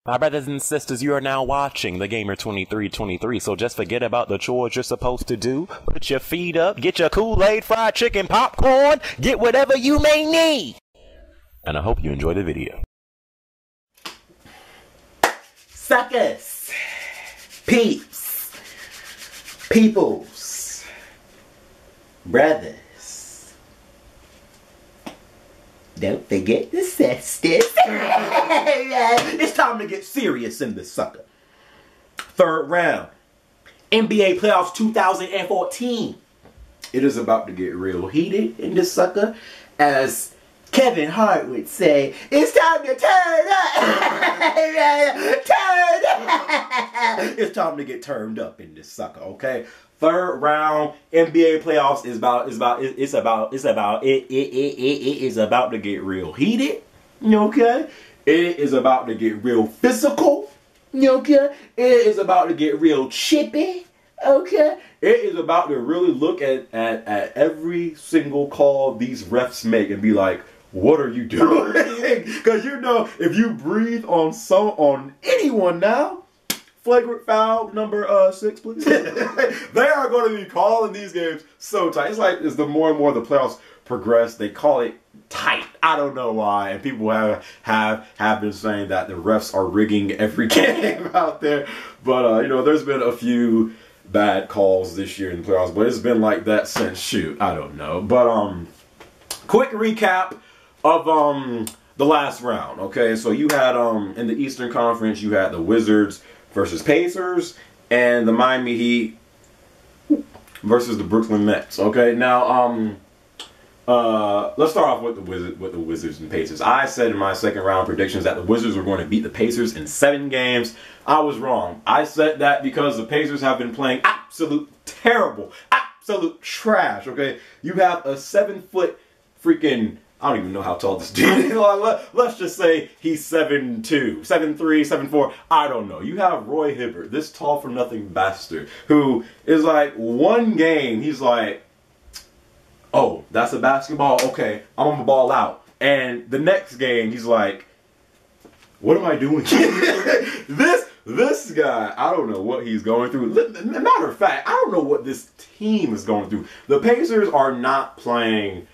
My brothers and sisters, you are now watching the Gamer 2323, so just forget about the chores you're supposed to do. Put your feet up, get your Kool-Aid, fried chicken, popcorn, get whatever you may need. And I hope you enjoy the video. Suckers, peeps, peoples, brothers. Don't forget the sisters. It's time to get serious in this sucker. Third round, NBA playoffs 2014. It is about to get real heated in this sucker. As Kevin Hart would say, it's time to turn up. Turn up. It's time to get turned up in this sucker, okay? Third round NBA playoffs is about to get real heated, okay? It is about to get real physical, okay? It is about to get real chippy, okay? It is about to really look at every single call these refs make and be like, what are you doing? Because you know, if you breathe on anyone now, flagrant foul number 6, please. They are going to be calling these games so tight. It's like as the more and more the playoffs progress, they call it tight. I don't know why, and people have been saying that the refs are rigging every game out there. But you know, there's been a few bad calls this year in the playoffs, but it's been like that since I don't know. But quick recap of the last round. Okay, so you had in the Eastern Conference, you had the Wizards versus Pacers, and the Miami Heat versus the Brooklyn Nets. Okay, now let's start off with the Wizards and Pacers. I said in my second round predictions that the Wizards were going to beat the Pacers in 7 games. I was wrong. I said that because the Pacers have been playing absolute terrible, absolute trash. Okay, you have a 7-foot freaking, I don't even know how tall this dude is. Let's just say he's 7'2", 7'3", 7'4". I don't know. You have Roy Hibbert, this tall for nothing bastard, who is like one game, he's like, oh, that's a basketball? Okay, I'm gonna ball out. And the next game, he's like, what am I doing? This guy, I don't know what he's going through. Matter of fact, I don't know what this team is going through. The Pacers are not playing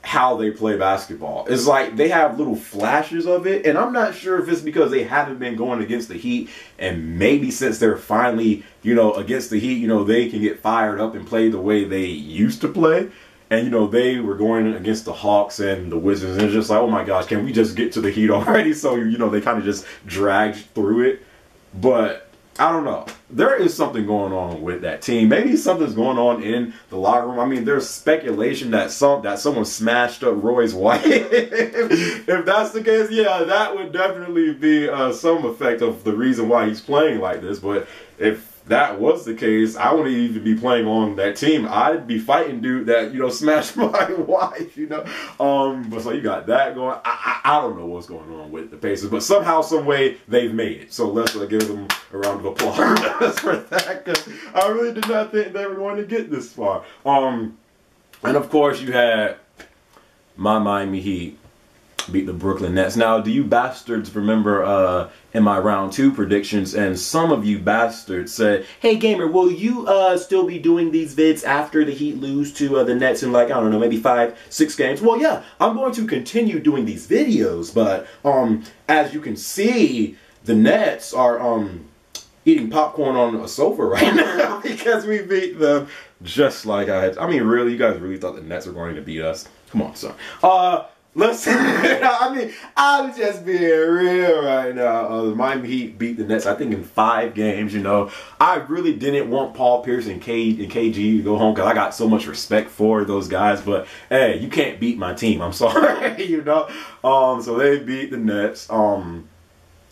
how they play basketball. It's like they have little flashes of it, and I'm not sure if it's because they haven't been going against the Heat, and maybe since they're finally, you know, against the Heat, you know, they can get fired up and play the way they used to play. And, you know, they were going against the Hawks and the Wizards, and it's just like, oh my gosh, can we just get to the Heat already? So, you know, they kind of just dragged through it. But I don't know. There is something going on with that team. Maybe something's going on in the locker room. I mean, there's speculation that someone smashed up Roy's wife. If that's the case, yeah, that would definitely be some effect of the reason why he's playing like this. But if that was the case, I wouldn't even be playing on that team. I'd be fighting dude that, you know, smashed my wife, you know. But so you got that going. I don't know what's going on with the Pacers, but somehow, some way, they've made it. So let's give them a round of applause for that, because I really did not think they were going to get this far. And of course, you had my Miami Heat beat the Brooklyn Nets. Now, do you bastards remember in my round 2 predictions, and some of you bastards said, hey Gamer, will you still be doing these vids after the Heat lose to the Nets in, like, I don't know, maybe 5-6 games? Well, yeah, I'm going to continue doing these videos, but as you can see, the Nets are eating popcorn on a sofa right now because we beat them just like I mean, really, you guys really thought the Nets were going to beat us? Come on, son. Listen, I mean, I'm just being real right now. The Miami Heat beat the Nets, I think, in 5 games, you know. I really didn't want Paul Pierce and KG to go home because I got so much respect for those guys. But, hey, you can't beat my team. I'm sorry, you know. So they beat the Nets. And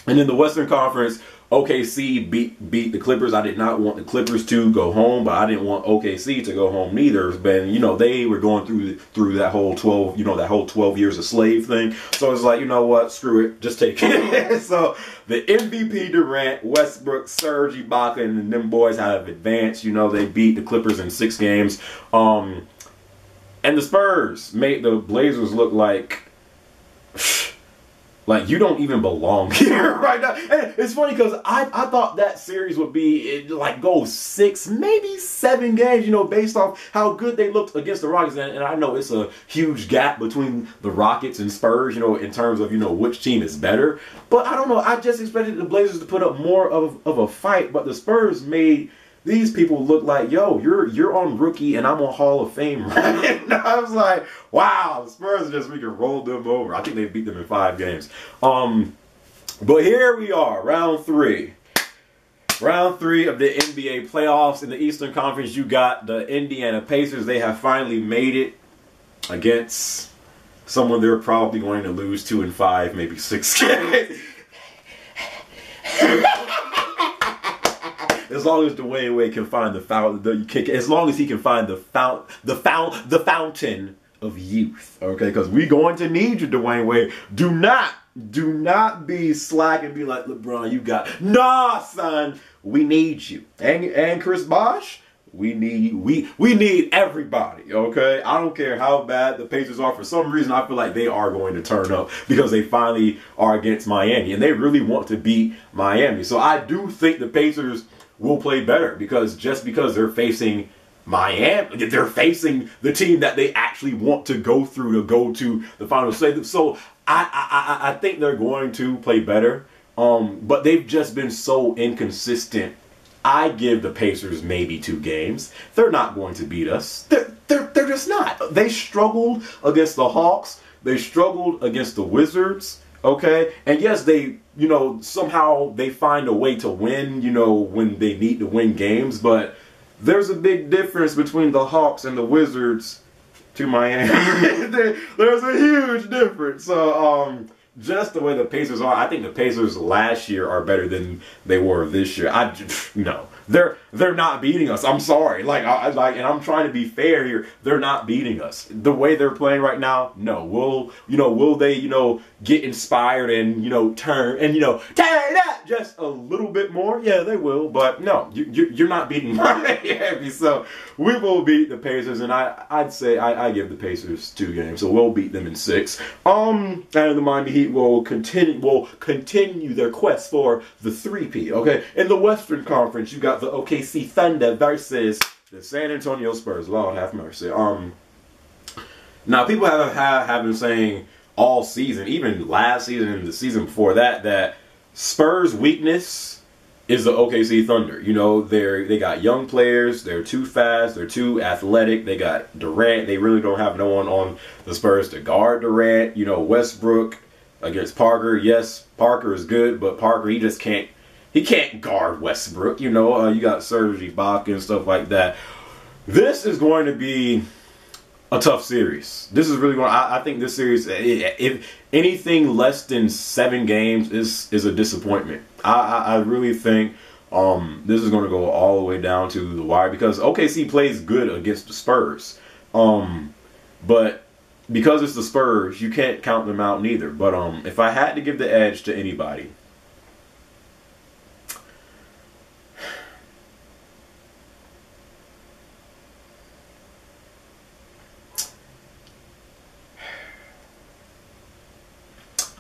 in the Western Conference, OKC beat the Clippers. I did not want the Clippers to go home, but I didn't want OKC to go home neither. But, you know, they were going through that whole 12, you know, that whole 12 years a slave thing. So it's like, you know what, screw it, just take it. So the MVP Durant, Westbrook, Serge Ibaka, and them boys have advanced. You know, they beat the Clippers in 6 games. And the Spurs made the Blazers look like Like, you don't even belong here right now. And it's funny because I thought that series would be, like, go 6, maybe 7 games, you know, based off how good they looked against the Rockets. And I know it's a huge gap between the Rockets and Spurs, you know, in terms of, you know, which team is better. But I don't know. I just expected the Blazers to put up more of a fight. But the Spurs made these people look like, yo, you're on rookie and I'm on Hall of Fame, right? And I was like, wow, the Spurs we can roll them over. I think they beat them in 5 games. But here we are, round 3. Round 3 of the NBA playoffs. In the Eastern Conference, you got the Indiana Pacers. They have finally made it against someone they're probably going to lose 2 and 5, maybe 6 games. As long as Dwayne Wade can find as long as he can find the fountain of youth, okay? Because we're going to need you, Dwayne Wade. Do not be slack and be like, LeBron, you got, nah, son. We need you, and Chris Bosh. We need everybody, okay? I don't care how bad the Pacers are. For some reason, I feel like they are going to turn up because they finally are against Miami, and they really want to beat Miami. So I do think the Pacers will play better because they're facing Miami, they're facing the team that they actually want to go through to go to the finals. So I think they're going to play better, but they've just been so inconsistent. I give the Pacers maybe 2 games. They're not going to beat us. They're just not. They struggled against the Hawks. They struggled against the Wizards. Okay, and yes, they, you know, somehow they find a way to win, you know, when they need to win games, but there's a big difference between the Hawks and the Wizards to Miami. There's a huge difference. So, just the way the Pacers are, I think the Pacers last year are better than they were this year. No. They're not beating us. I'm sorry. And I'm trying to be fair here. They're not beating us. The way they're playing right now, no. Will they, you know, get inspired and, you know, turn that just a little bit more? Yeah, they will. But no, you're not beating Miami. So we will beat the Pacers, and I'd say I give the Pacers 2 games. So we'll beat them in 6. And the Miami Heat will continue their quest for the 3-peat. Okay, in the Western Conference, you got the OKC Thunder versus the San Antonio Spurs. Lord have mercy. Now people have been saying all season, even last season and the season before that Spurs' weakness is the OKC Thunder. You know, they got young players. They're too fast. They're too athletic. They got Durant. They really don't have no one on the Spurs to guard Durant. You know, Westbrook against Parker. Yes, Parker is good, but Parker, he just can't. He can't guard Westbrook. You know, you got Serge Ibaka and stuff like that. This is going to be a tough series. This is really going. I think this series, if anything less than 7 games, is a disappointment. I really think this is going to go all the way down to the wire because OKC plays good against the Spurs, but because it's the Spurs, you can't count them out neither. But if I had to give the edge to anybody,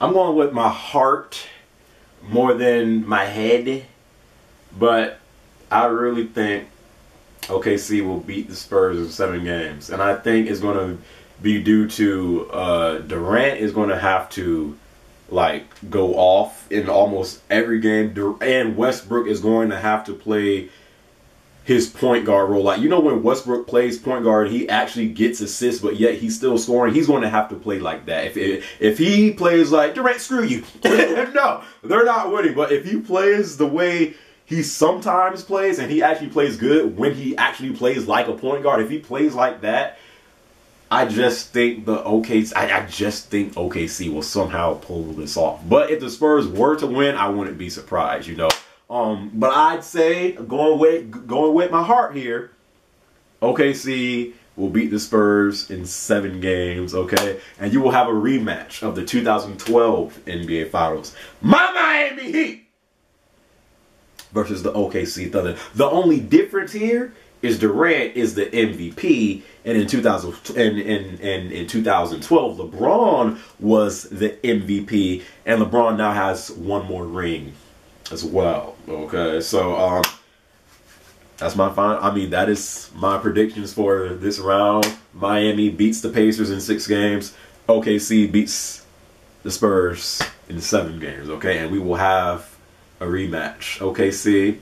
I'm going with my heart more than my head, but I really think OKC will beat the Spurs in 7 games. And I think it's going to be due to Durant is going to have to, like, go off in almost every game. And Westbrook is going to have to play his point guard role. Like, you know, when Westbrook plays point guard, he actually gets assists, but yet he's still scoring. He's going to have to play like that. If he plays like, Durant, screw you. No, they're not winning. But if he plays the way he sometimes plays, and he actually plays good when he actually plays like a point guard, if he plays like that, I just think OKC will somehow pull this off. But if the Spurs were to win, I wouldn't be surprised, you know. But I'd say, going with my heart here, OKC will beat the Spurs in 7 games, okay? And you will have a rematch of the 2012 NBA Finals. My Miami Heat versus the OKC Thunder. The only difference here is Durant is the MVP, and in 2012, LeBron was the MVP, and LeBron now has one more ring as well. Okay, so that's my final. I mean, that is my predictions for this round. Miami beats the Pacers in 6 games. OKC beats the Spurs in 7 games. Okay, and we will have a rematch. OKC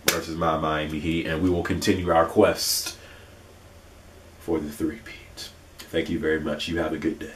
versus my Miami Heat, and we will continue our quest for the three-peat. Thank you very much. You have a good day.